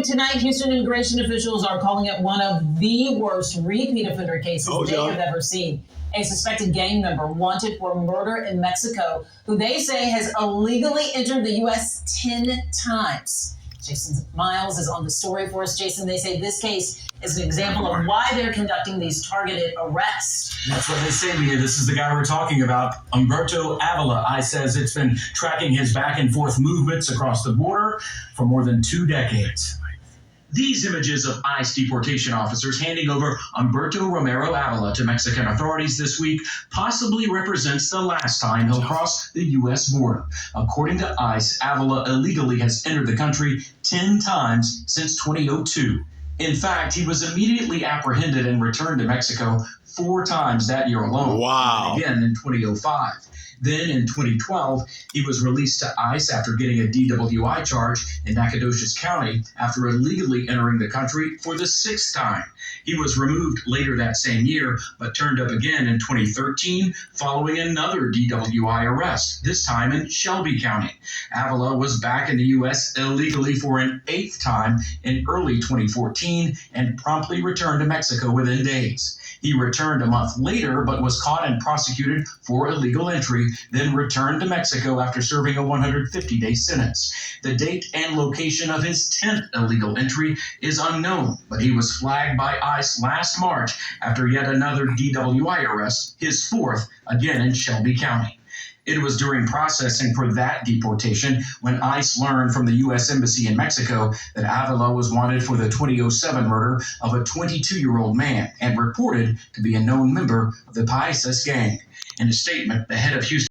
tonight, Houston immigration officials are calling it one of the worst repeat offender cases they have ever seen. A suspected gang member wanted for murder in Mexico, who they say has illegally entered the U.S. 10 times. Jason Miles is on the story for us. Jason, they say this case is an example of why they're conducting these targeted arrests. That's what they say, Mia. This is the guy we're talking about, Humberto Avila. ICE says it's been tracking his back and forth movements across the border for more than 2 decades. These images of ICE deportation officers handing over Humberto Romero Avila to Mexican authorities this week possibly represents the last time he'll cross the U.S. border. According to ICE, Avila illegally has entered the country 10 times since 2002. In fact, he was immediately apprehended and returned to Mexico 4 times that year alone. Wow. And again in 2005. Then in 2012, he was released to ICE after getting a DWI charge in Nacogdoches County after illegally entering the country for the 6th time. He was removed later that same year, but turned up again in 2013 following another DWI arrest, this time in Shelby County. Avila was back in the U.S. illegally for an 8th time in early 2014 and promptly returned to Mexico within days. He returned a month later, but was caught and prosecuted for illegal entry, then returned to Mexico after serving a 150-day sentence. The date and location of his 10th illegal entry is unknown, but he was flagged by ICE last March after yet another DWI arrest, his 4th, again in Shelby County. It was during processing for that deportation when ICE learned from the U.S. Embassy in Mexico that Avila was wanted for the 2007 murder of a 22-year-old man and reported to be a known member of the Paisas gang. In a statement, the head of Houston